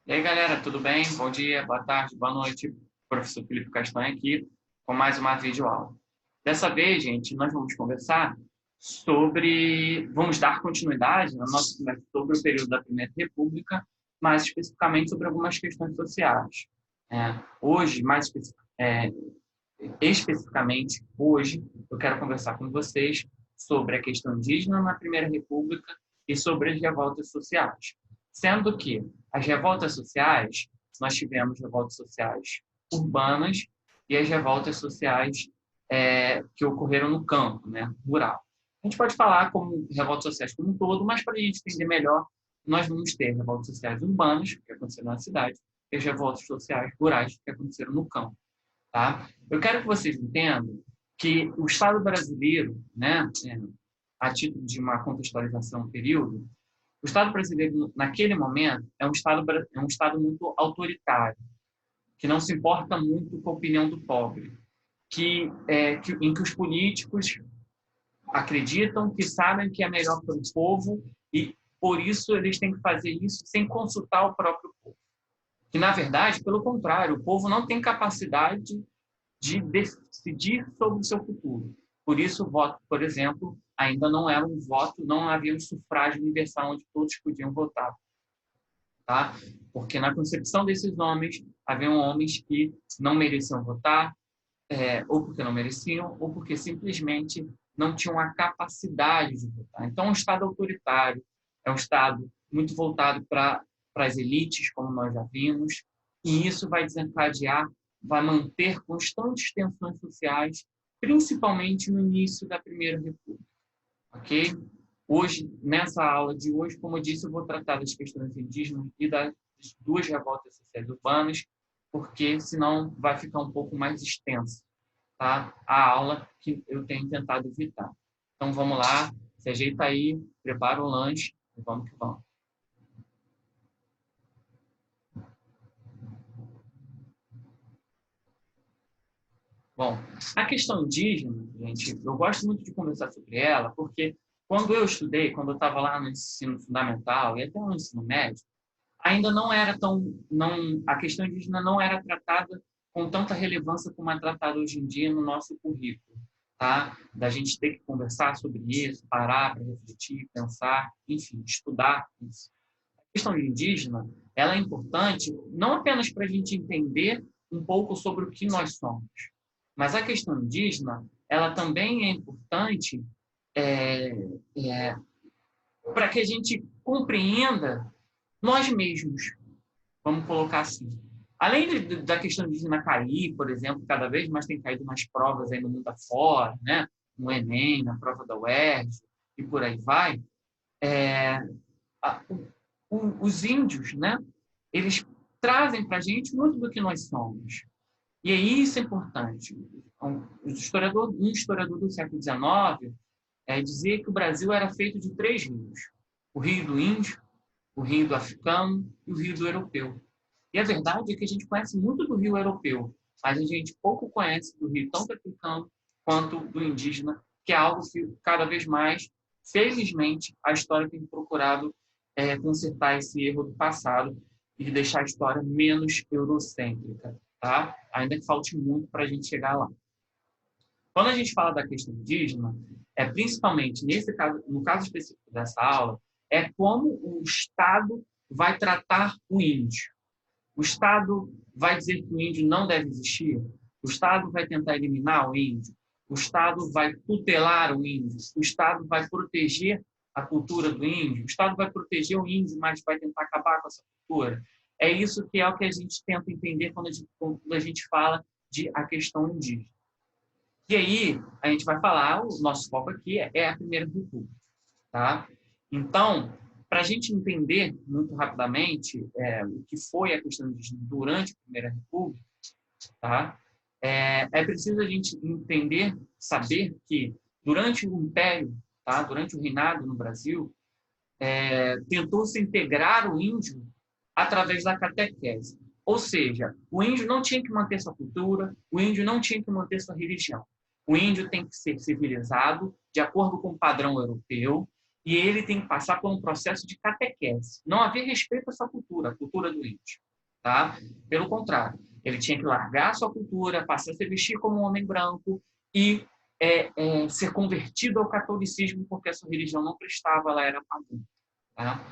E aí, galera, tudo bem? Bom dia, boa tarde, boa noite. Professor Felipe Castanho aqui com mais uma videoaula. Dessa vez, gente, nós vamos conversar vamos dar continuidade na nossa conversa sobre o período da Primeira República, mais especificamente sobre algumas questões sociais. Hoje, especificamente hoje, eu quero conversar com vocês sobre a questão indígena na Primeira República e sobre as revoltas sociais. Sendo que as revoltas sociais, nós tivemos revoltas sociais urbanas e as revoltas sociais que ocorreram no campo, né, rural. A gente pode falar como revoltas sociais como um todo, mas para a gente entender melhor, nós vamos ter revoltas sociais urbanas, que aconteceram na cidade, e as revoltas sociais rurais, que aconteceram no campo. Tá? Eu quero que vocês entendam que o Estado brasileiro, né, a título de uma contextualização do período, o Estado brasileiro, naquele momento, é um Estado muito autoritário, que não se importa muito com a opinião do pobre, em que os políticos acreditam que sabem que é melhor para o povo e, por isso, eles têm que fazer isso sem consultar o próprio povo. Que, na verdade, pelo contrário, o povo não tem capacidade de decidir sobre o seu futuro. Por isso, o voto, por exemplo, ainda não era um voto, não havia um sufrágio universal onde todos podiam votar. Tá? Porque na concepção desses homens, haviam homens que não mereciam votar, ou porque não mereciam, ou porque simplesmente não tinham a capacidade de votar. Então, é um Estado autoritário, é um Estado muito voltado para as elites, como nós já vimos, e isso vai desencadear, vai manter constantes tensões sociais, principalmente no início da Primeira República. Ok? Hoje, nessa aula de hoje, como eu disse, eu vou tratar das questões indígenas e das duas revoltas sociais urbanas, porque senão vai ficar um pouco mais extenso, tá? A aula que eu tenho tentado evitar. Então vamos lá, se ajeita aí, prepara o lanche e vamos que vamos. Bom, a questão indígena, gente, eu gosto muito de conversar sobre ela, porque quando eu estudei, quando eu estava lá no ensino fundamental e até no ensino médio, ainda não era a questão indígena não era tratada com tanta relevância como é tratada hoje em dia no nosso currículo, tá? Da gente ter que conversar sobre isso, parar para refletir, pensar, enfim, estudar isso. A questão indígena, ela é importante não apenas para a gente entender um pouco sobre o que nós somos, mas a questão indígena, ela também é importante é, é, para que a gente compreenda nós mesmos, vamos colocar assim. Além da questão indígena cair, por exemplo, cada vez mais tem caído nas provas aí no mundo afora, né? No Enem, na prova da UERJ e por aí vai, é, a, os índios, né? Eles trazem para a gente muito do que nós somos. E aí isso é importante. Um historiador do século XIX dizia que o Brasil era feito de três rios. O rio do índio, o rio do africano e o rio do europeu. E a verdade é que a gente conhece muito do rio europeu, mas a gente pouco conhece do rio tanto africano quanto do indígena, que é algo que cada vez mais, felizmente, a história tem procurado consertar esse erro do passado e deixar a história menos eurocêntrica, tá? Ainda que falte muito para a gente chegar lá. Quando a gente fala da questão indígena, principalmente no caso específico dessa aula, é como o Estado vai tratar o índio. O Estado vai dizer que o índio não deve existir? O Estado vai tentar eliminar o índio? O Estado vai tutelar o índio? O Estado vai proteger a cultura do índio? O Estado vai proteger o índio, mas vai tentar acabar com essa cultura? É isso que é o que a gente tenta entender quando a gente fala de a questão indígena. E aí, a gente vai falar, o nosso foco aqui é a Primeira República. Tá? Então, para a gente entender muito rapidamente o que foi a questão indígena durante a Primeira República, tá? É preciso a gente entender, saber que durante o Império, tá? Durante o reinado no Brasil, tentou-se integrar o índio através da catequese. Ou seja, o índio não tinha que manter sua cultura, o índio não tinha que manter sua religião. O índio tem que ser civilizado de acordo com o padrão europeu e ele tem que passar por um processo de catequese. Não havia respeito à sua cultura, a cultura do índio. Tá? Pelo contrário, ele tinha que largar a sua cultura, passar a se vestir como um homem branco e ser convertido ao catolicismo, porque a sua religião não prestava, ela era pagã. Tá?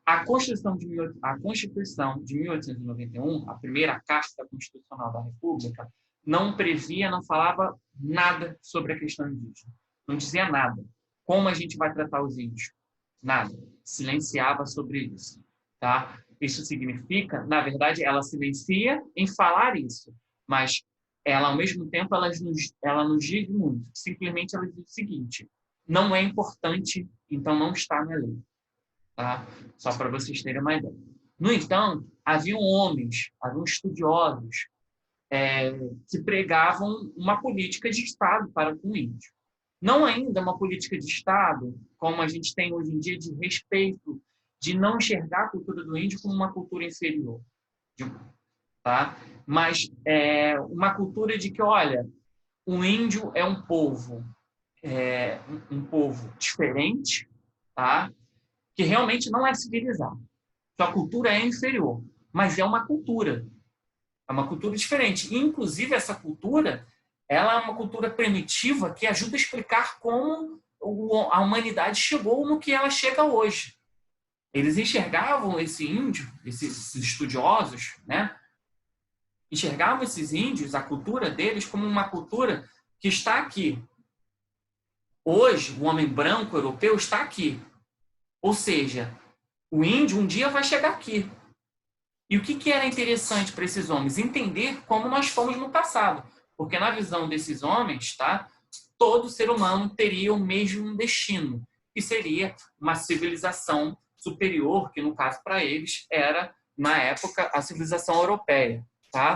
A Constituição de 1891, a primeira Carta Constitucional da República, não previa, não falava nada sobre a questão indígena. Não dizia nada. Como a gente vai tratar os índios? Nada. Silenciava sobre isso. Tá? Isso significa, na verdade, ela silencia em falar isso, mas ela, ao mesmo tempo, ela nos diz muito. Simplesmente ela diz o seguinte: não é importante, então não está na lei. Tá? Só para vocês terem uma ideia. No entanto, haviam homens, haviam estudiosos que pregavam uma política de Estado para com o índio. Não ainda uma política de Estado, como a gente tem hoje em dia, de respeito, de não enxergar a cultura do índio como uma cultura inferior. Tá? Mas uma cultura de que, olha, o índio é um povo diferente, tá? Que realmente não é civilizado. Sua cultura é inferior, mas é uma cultura. É uma cultura diferente. E, inclusive, essa cultura, ela é uma cultura primitiva que ajuda a explicar como a humanidade chegou no que ela chega hoje. Eles enxergavam esse índio, esses estudiosos, né? Enxergavam esses índios, a cultura deles, como uma cultura que está aqui. Hoje, o homem branco europeu está aqui. Ou seja, o índio um dia vai chegar aqui. E o que era interessante para esses homens? Entender como nós fomos no passado. Porque na visão desses homens, tá, todo ser humano teria o mesmo destino, que seria uma civilização superior, que no caso para eles era, na época, a civilização europeia. Tá?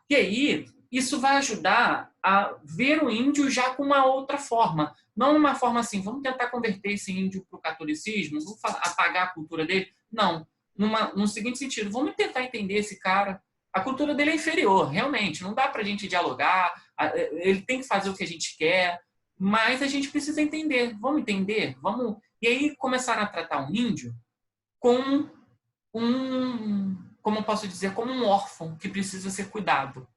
E aí, isso vai ajudar a ver o índio já com uma outra forma. Não uma forma assim, vamos tentar converter esse índio para o catolicismo, vamos apagar a cultura dele. Não. No seguinte sentido, vamos tentar entender esse cara. A cultura dele é inferior, realmente. Não dá para a gente dialogar, ele tem que fazer o que a gente quer, mas a gente precisa entender. Vamos entender? Vamos. E aí começaram a tratar um índio como como eu posso dizer, como um órfão que precisa ser cuidado.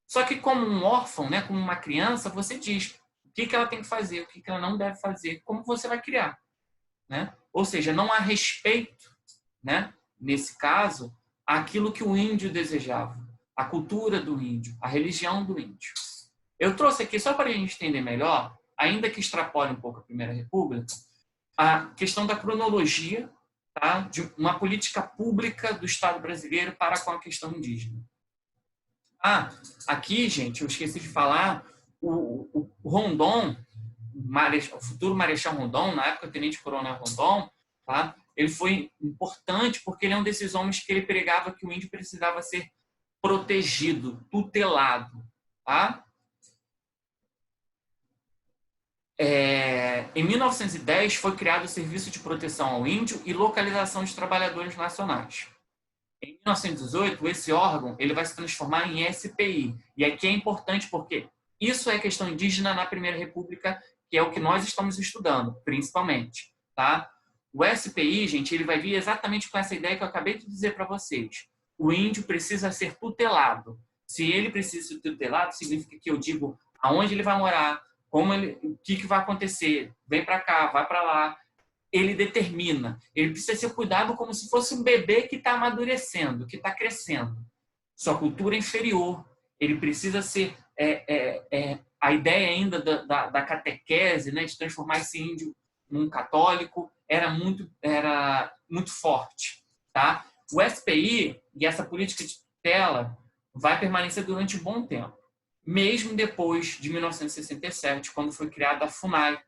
Só que como um órfão, né, como uma criança, você diz o que ela tem que fazer, o que ela não deve fazer, como você vai criar. Né? Ou seja, não há respeito, né, nesse caso, àquilo que o índio desejava, a cultura do índio, a religião do índio. Eu trouxe aqui, só para a gente entender melhor, ainda que extrapole um pouco a Primeira República, a questão da cronologia, tá, de uma política pública do Estado brasileiro para com a questão indígena. Aqui, gente, eu esqueci de falar, o Rondon, o futuro Marechal Rondon, na época Tenente Coronel Rondon, tá? Ele foi importante porque ele é um desses homens que ele pregava que o índio precisava ser protegido, tutelado. Tá? Em 1910 foi criado o Serviço de Proteção ao Índio e Localização de Trabalhadores Nacionais. Em 1918, esse órgão ele vai se transformar em SPI. E aqui é importante porque isso é questão indígena na Primeira República, que é o que nós estamos estudando, principalmente. Tá? O SPI, gente, ele vai vir exatamente com essa ideia que eu acabei de dizer para vocês. O índio precisa ser tutelado. Se ele precisa ser tutelado, significa que eu digo aonde ele vai morar, o que vai acontecer, vem para cá, vai para lá. Ele determina. Ele precisa ser cuidado como se fosse um bebê que está amadurecendo, que está crescendo. Sua cultura é inferior. Ele precisa ser... a ideia ainda da catequese, né, de transformar esse índio num católico, era muito forte. Tá? O SPI e essa política de tutela vai permanecer durante um bom tempo. Mesmo depois de 1967, quando foi criada a FUNAI,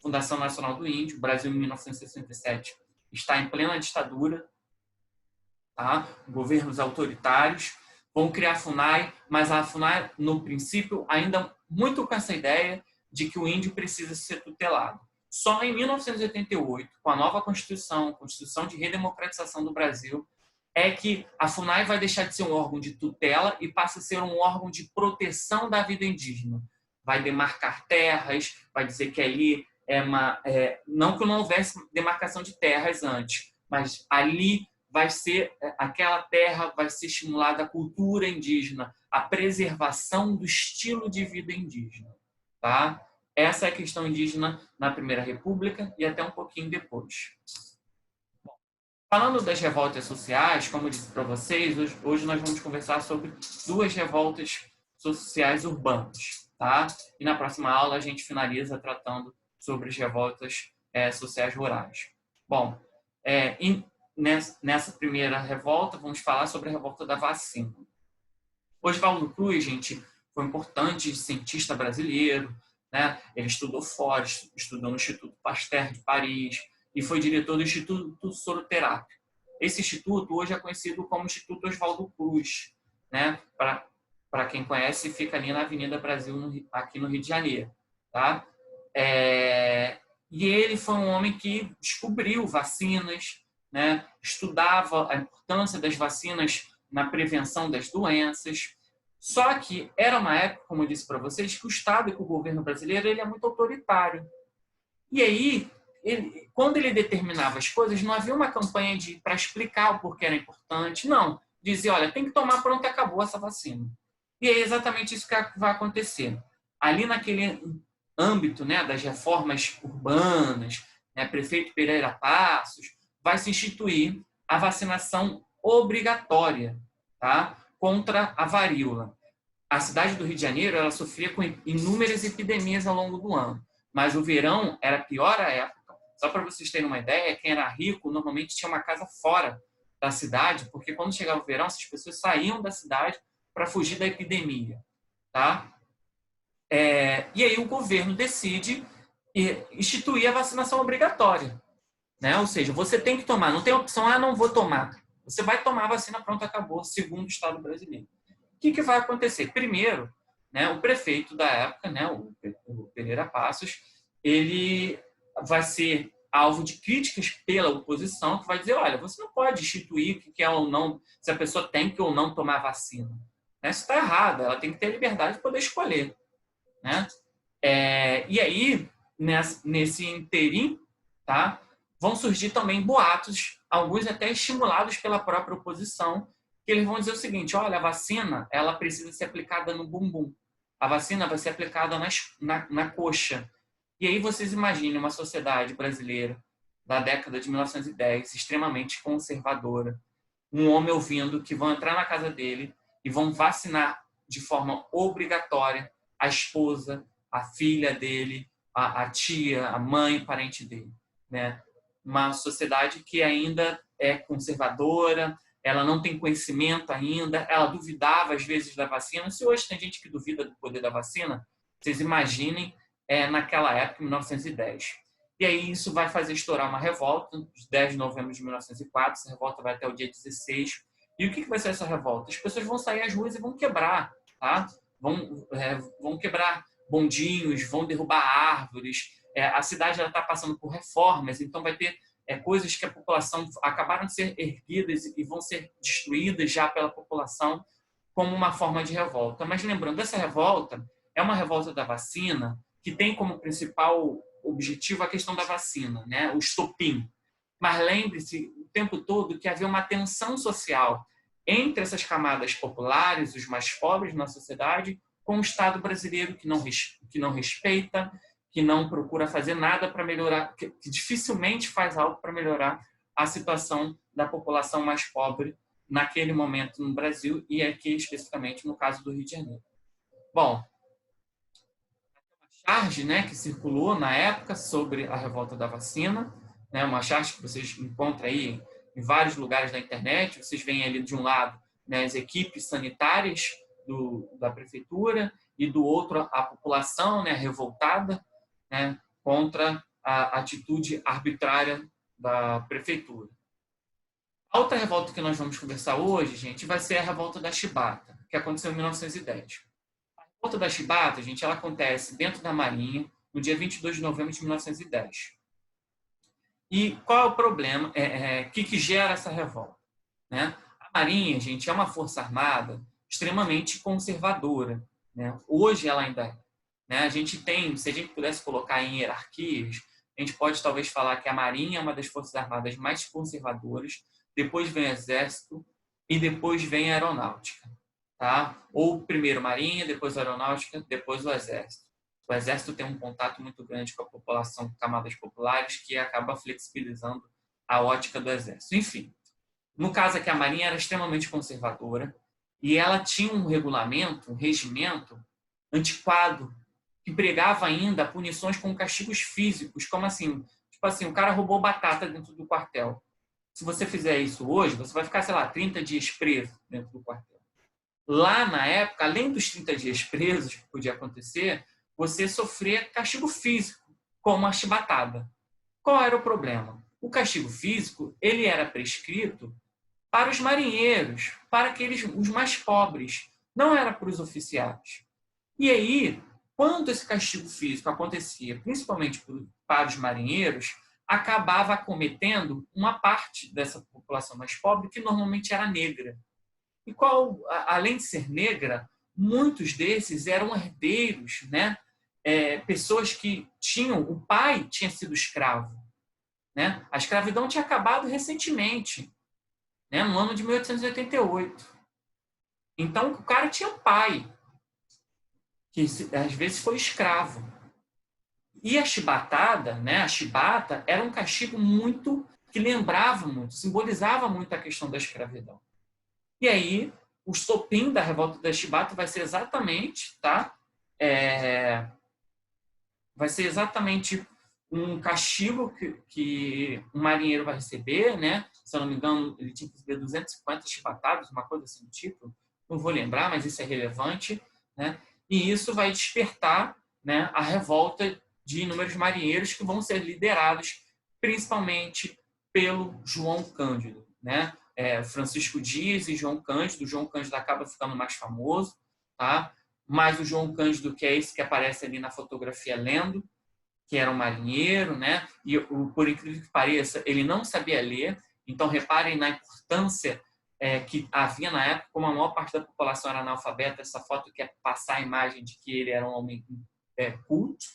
Fundação Nacional do Índio. O Brasil, em 1967, está em plena ditadura, tá? Governos autoritários vão criar a FUNAI, mas a FUNAI, no princípio, ainda muito com essa ideia de que o índio precisa ser tutelado. Só em 1988, com a nova Constituição de Redemocratização do Brasil, é que a FUNAI vai deixar de ser um órgão de tutela e passa a ser um órgão de proteção da vida indígena. Vai demarcar terras, vai dizer que ali não que não houvesse demarcação de terras antes, mas ali vai ser, aquela terra vai ser estimulada a cultura indígena, a preservação do estilo de vida indígena, tá? Essa é a questão indígena na Primeira República e até um pouquinho depois. Falando das revoltas sociais, como eu disse para vocês, hoje nós vamos conversar sobre duas revoltas sociais urbanas, tá? E na próxima aula a gente finaliza tratando sobre as revoltas sociais rurais. Bom, nessa primeira revolta, vamos falar sobre a revolta da vacina. Oswaldo Cruz, gente, foi um importante cientista brasileiro, né? Ele estudou fora, estudou no Instituto Pasteur de Paris e foi diretor do Instituto Soroterápico. Esse instituto hoje é conhecido como Instituto Oswaldo Cruz, né? Para quem conhece, fica ali na Avenida Brasil, aqui no Rio de Janeiro, tá? E ele foi um homem que descobriu vacinas, né? Estudava a importância das vacinas na prevenção das doenças. Só que era uma época, como eu disse para vocês, que o Estado e que o governo brasileiro ele é muito autoritário. E aí, quando ele determinava as coisas, não havia uma campanha para explicar o porquê era importante. Não. Dizia, olha, tem que tomar, pronto, acabou essa vacina. E é exatamente isso que vai acontecer. Ali naquele âmbito, né, das reformas urbanas, né, prefeito Pereira Passos, vai se instituir a vacinação obrigatória, tá, contra a varíola. A cidade do Rio de Janeiro ela sofria com inúmeras epidemias ao longo do ano, mas o verão era a pior época. Só para vocês terem uma ideia, quem era rico normalmente tinha uma casa fora da cidade, porque quando chegava o verão, essas pessoas saíam da cidade para fugir da epidemia, tá? E aí o governo decide instituir a vacinação obrigatória, né? Ou seja, você tem que tomar, não tem opção, não vou tomar. Você vai tomar a vacina, pronto, acabou, segundo o Estado brasileiro. O que vai acontecer? Primeiro, né, o prefeito da época, né, o Pereira Passos, ele vai ser alvo de críticas pela oposição, que vai dizer, olha, você não pode instituir o que é ou não, se a pessoa tem que ou não tomar vacina. Né? Isso está errado, ela tem que ter a liberdade de poder escolher. Né? E aí, nesse interim, tá, vão surgir também boatos, alguns até estimulados pela própria oposição, que eles vão dizer o seguinte, olha, a vacina ela precisa ser aplicada no bumbum. A vacina vai ser aplicada na coxa. E aí vocês imaginem uma sociedade brasileira da década de 1910, extremamente conservadora, um homem ouvindo que vão entrar na casa dele e vão vacinar de forma obrigatória a esposa, a filha dele, a tia, a mãe, parente dele. Né? Uma sociedade que ainda é conservadora, ela não tem conhecimento ainda, ela duvidava às vezes da vacina. Se hoje tem gente que duvida do poder da vacina, vocês imaginem naquela época, em 1910. E aí isso vai fazer estourar uma revolta, nos 10 de novembro de 1904, essa revolta vai até o dia 16. E o que vai ser essa revolta? As pessoas vão sair às ruas e vão quebrar, tá? Vão quebrar bondinhos, vão derrubar árvores. A cidade está passando por reformas, então vai ter coisas que a população acabaram de ser erguidas e vão ser destruídas já pela população como uma forma de revolta. Mas lembrando, essa revolta é uma revolta da vacina que tem como principal objetivo a questão da vacina, né? O estopim. Mas lembre-se o tempo todo que havia uma tensão social entre essas camadas populares, os mais pobres na sociedade, com o Estado brasileiro que não respeita, que não procura fazer nada para melhorar, que dificilmente faz algo para melhorar a situação da população mais pobre naquele momento no Brasil e aqui especificamente no caso do Rio de Janeiro. Bom, uma charge, né, que circulou na época sobre a revolta da vacina, né, uma charge que vocês encontram aí em vários lugares da internet. Vocês veem ali de um lado, né, as equipes sanitárias da prefeitura e do outro a população, né, revoltada, né, contra a atitude arbitrária da prefeitura. A outra revolta que nós vamos conversar hoje, gente, vai ser a revolta da Chibata, que aconteceu em 1910. A revolta da Chibata, gente, ela acontece dentro da Marinha, no dia 22 de novembro de 1910. E qual é o problema? Que gera essa revolta? Né? A Marinha, gente, é uma força armada extremamente conservadora. Né? Hoje ela ainda é. né? A gente tem, se a gente pudesse colocar em hierarquias, a gente pode talvez falar que a Marinha é uma das forças armadas mais conservadoras, depois vem o Exército e depois vem a Aeronáutica, tá? Ou primeiro Marinha, depois a Aeronáutica, depois o Exército. O Exército tem um contato muito grande com a população, com camadas populares, que acaba flexibilizando a ótica do Exército. Enfim, no caso aqui, a Marinha era extremamente conservadora e ela tinha um regulamento, um regimento antiquado, que pregava ainda punições com castigos físicos, como assim? Tipo assim, o cara roubou batata dentro do quartel. Se você fizer isso hoje, você vai ficar, sei lá, 30 dias preso dentro do quartel. Lá na época, além dos 30 dias presos que podia acontecer, você sofria castigo físico, como a chibatada. Qual era o problema? O castigo físico, ele era prescrito para os marinheiros, para aqueles os mais pobres, não era para os oficiais. E aí, quando esse castigo físico acontecia, principalmente para os marinheiros, acabava acometendo uma parte dessa população mais pobre, que normalmente era negra. E além de ser negra, muitos desses eram herdeiros, né? Pessoas que o pai tinha sido escravo, né? A escravidão tinha acabado recentemente, né? No ano de 1888. Então, o cara tinha um pai, que às vezes foi escravo. E a chibatada, né? A chibata era um castigo muito que lembrava muito, simbolizava muito a questão da escravidão. E aí, o estopim da revolta da chibata vai ser exatamente, tá? Vai ser exatamente um castigo que um marinheiro vai receber, né? Se eu não me engano, ele tinha que receber 250 chibatadas, uma coisa assim do tipo. Não vou lembrar, mas isso é relevante, né? E isso vai despertar, né, a revolta de inúmeros marinheiros que vão ser liderados principalmente pelo João Cândido, né? Francisco Dias e João Cândido. O João Cândido acaba ficando mais famoso, tá? Mas o João Cândido, que é esse que aparece ali na fotografia lendo, que era um marinheiro, né? E por incrível que pareça, ele não sabia ler. Então reparem na importância que havia na época, como a maior parte da população era analfabeta. Essa foto quer passar a imagem de que ele era um homem culto,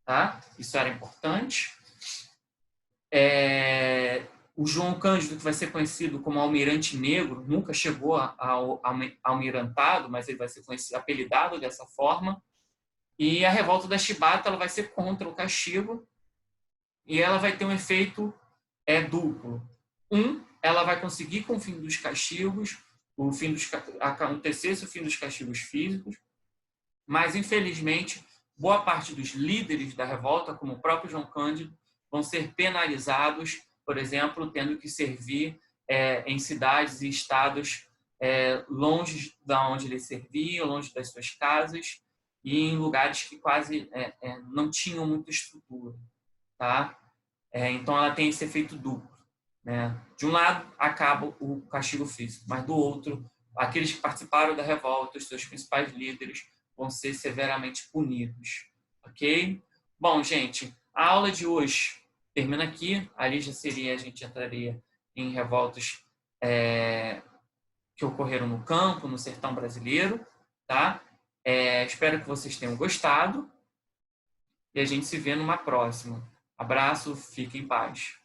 tá? Isso era importante. O João Cândido, que vai ser conhecido como Almirante Negro, nunca chegou ao almirantado, mas ele vai ser conhecido, apelidado dessa forma. E a revolta da chibata, ela vai ser contra o castigo e ela vai ter um efeito duplo. Ela vai conseguir com o fim dos castigos, acontecesse o fim dos castigos físicos, mas infelizmente boa parte dos líderes da revolta, como o próprio João Cândido, vão ser penalizados, por exemplo, tendo que servir em cidades e estados longe da onde eles serviam, longe das suas casas, e em lugares que quase não tinham muita estrutura, tá? Então ela tem esse efeito duplo, né? De um lado acaba o castigo físico, mas do outro, aqueles que participaram da revolta, os seus principais líderes, vão ser severamente punidos, ok? Bom, gente, a aula de hoje termina aqui. Ali já seria, a gente entraria em revoltas que ocorreram no campo, no sertão brasileiro, tá? Espero que vocês tenham gostado e a gente se vê numa próxima. Abraço, fique em paz.